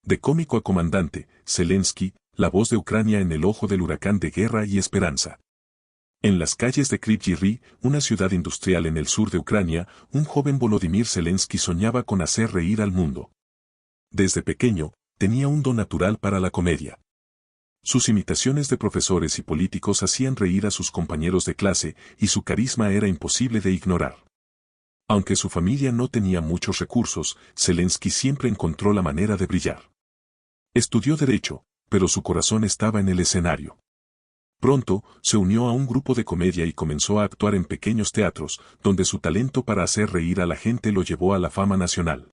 De cómico a comandante, Zelensky, la voz de Ucrania en el ojo del huracán de guerra y esperanza. En las calles de Kryvyi Rih, una ciudad industrial en el sur de Ucrania, un joven Volodymyr Zelensky soñaba con hacer reír al mundo. Desde pequeño, tenía un don natural para la comedia. Sus imitaciones de profesores y políticos hacían reír a sus compañeros de clase y su carisma era imposible de ignorar. Aunque su familia no tenía muchos recursos, Zelensky siempre encontró la manera de brillar. Estudió Derecho, pero su corazón estaba en el escenario. Pronto, se unió a un grupo de comedia y comenzó a actuar en pequeños teatros, donde su talento para hacer reír a la gente lo llevó a la fama nacional.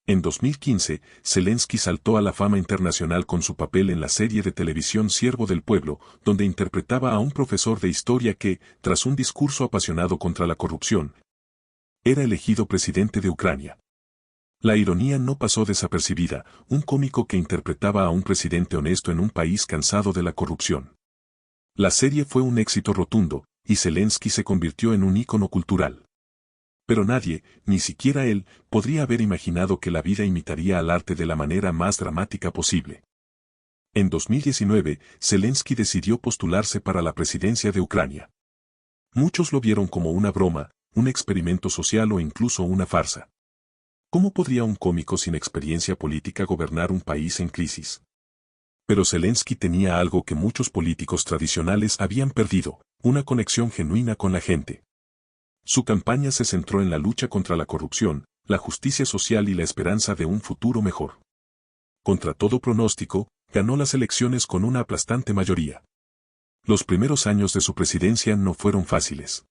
En 2015, Zelensky saltó a la fama internacional con su papel en la serie de televisión Siervo del Pueblo, donde interpretaba a un profesor de historia que, tras un discurso apasionado contra la corrupción, era elegido presidente de Ucrania. La ironía no pasó desapercibida, un cómico que interpretaba a un presidente honesto en un país cansado de la corrupción. La serie fue un éxito rotundo, y Zelensky se convirtió en un ícono cultural. Pero nadie, ni siquiera él, podría haber imaginado que la vida imitaría al arte de la manera más dramática posible. En 2019, Zelensky decidió postularse para la presidencia de Ucrania. Muchos lo vieron como una broma, un experimento social o incluso una farsa. ¿Cómo podría un cómico sin experiencia política gobernar un país en crisis? Pero Zelensky tenía algo que muchos políticos tradicionales habían perdido, una conexión genuina con la gente. Su campaña se centró en la lucha contra la corrupción, la justicia social y la esperanza de un futuro mejor. Contra todo pronóstico, ganó las elecciones con una aplastante mayoría. Los primeros años de su presidencia no fueron fáciles.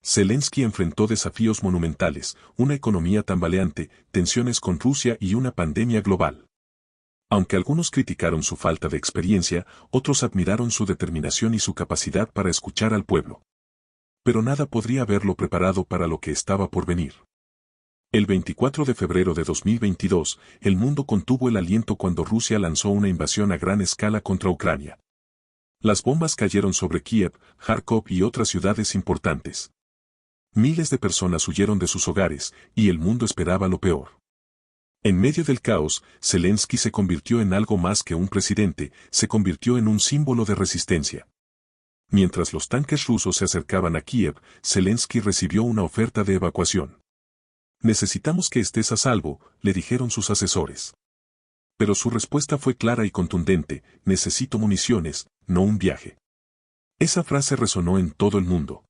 Zelensky enfrentó desafíos monumentales, una economía tambaleante, tensiones con Rusia y una pandemia global. Aunque algunos criticaron su falta de experiencia, otros admiraron su determinación y su capacidad para escuchar al pueblo. Pero nada podría haberlo preparado para lo que estaba por venir. El 24 de febrero de 2022, el mundo contuvo el aliento cuando Rusia lanzó una invasión a gran escala contra Ucrania. Las bombas cayeron sobre Kiev, Kharkov y otras ciudades importantes. Miles de personas huyeron de sus hogares, y el mundo esperaba lo peor. En medio del caos, Zelensky se convirtió en algo más que un presidente, se convirtió en un símbolo de resistencia. Mientras los tanques rusos se acercaban a Kiev, Zelensky recibió una oferta de evacuación. Necesitamos que estés a salvo, le dijeron sus asesores. Pero su respuesta fue clara y contundente, necesito municiones, no un viaje. Esa frase resonó en todo el mundo.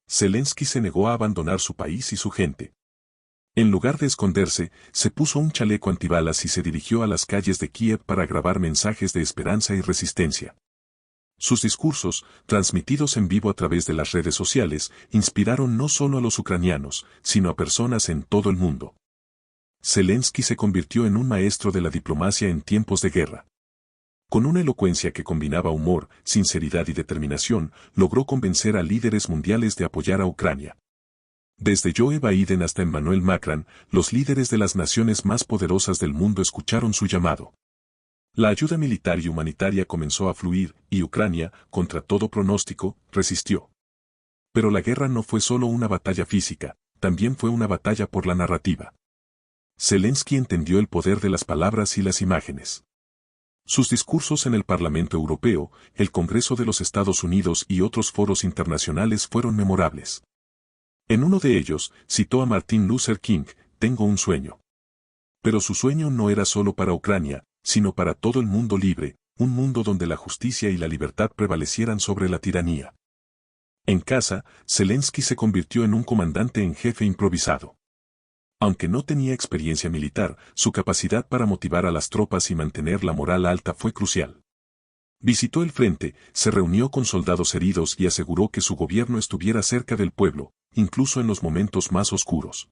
Zelensky se negó a abandonar su país y su gente. En lugar de esconderse, se puso un chaleco antibalas y se dirigió a las calles de Kiev para grabar mensajes de esperanza y resistencia. Sus discursos, transmitidos en vivo a través de las redes sociales, inspiraron no solo a los ucranianos, sino a personas en todo el mundo. Zelensky se convirtió en un maestro de la diplomacia en tiempos de guerra. Con una elocuencia que combinaba humor, sinceridad y determinación, logró convencer a líderes mundiales de apoyar a Ucrania. Desde Joe Biden hasta Emmanuel Macron, los líderes de las naciones más poderosas del mundo escucharon su llamado. La ayuda militar y humanitaria comenzó a fluir, y Ucrania, contra todo pronóstico, resistió. Pero la guerra no fue solo una batalla física, también fue una batalla por la narrativa. Zelensky entendió el poder de las palabras y las imágenes. Sus discursos en el Parlamento Europeo, el Congreso de los Estados Unidos y otros foros internacionales fueron memorables. En uno de ellos, citó a Martin Luther King, tengo un sueño. Pero su sueño no era solo para Ucrania, sino para todo el mundo libre, un mundo donde la justicia y la libertad prevalecieran sobre la tiranía. En casa, Zelensky se convirtió en un comandante en jefe improvisado. Aunque no tenía experiencia militar, su capacidad para motivar a las tropas y mantener la moral alta fue crucial. Visitó el frente, se reunió con soldados heridos y aseguró que su gobierno estuviera cerca del pueblo, incluso en los momentos más oscuros.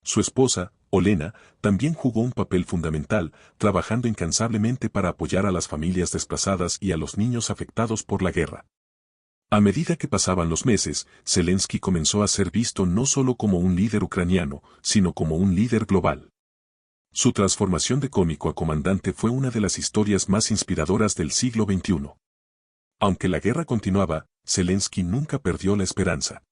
Su esposa, Olena, también jugó un papel fundamental, trabajando incansablemente para apoyar a las familias desplazadas y a los niños afectados por la guerra. A medida que pasaban los meses, Zelensky comenzó a ser visto no solo como un líder ucraniano, sino como un líder global. Su transformación de cómico a comandante fue una de las historias más inspiradoras del siglo XXI. Aunque la guerra continuaba, Zelensky nunca perdió la esperanza.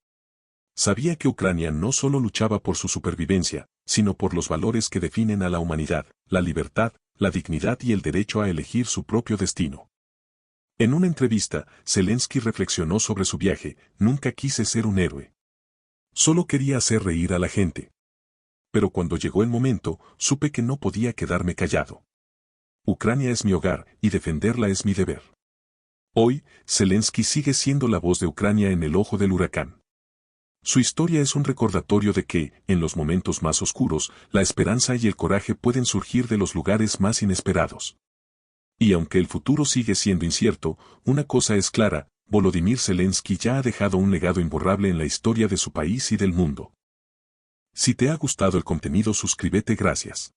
Sabía que Ucrania no solo luchaba por su supervivencia, sino por los valores que definen a la humanidad, la libertad, la dignidad y el derecho a elegir su propio destino. En una entrevista, Zelensky reflexionó sobre su viaje: nunca quise ser un héroe. Solo quería hacer reír a la gente. Pero cuando llegó el momento, supe que no podía quedarme callado. Ucrania es mi hogar, y defenderla es mi deber. Hoy, Zelensky sigue siendo la voz de Ucrania en el ojo del huracán. Su historia es un recordatorio de que, en los momentos más oscuros, la esperanza y el coraje pueden surgir de los lugares más inesperados. Y aunque el futuro sigue siendo incierto, una cosa es clara: Volodymyr Zelensky ya ha dejado un legado imborrable en la historia de su país y del mundo. Si te ha gustado el contenido, suscríbete. Gracias.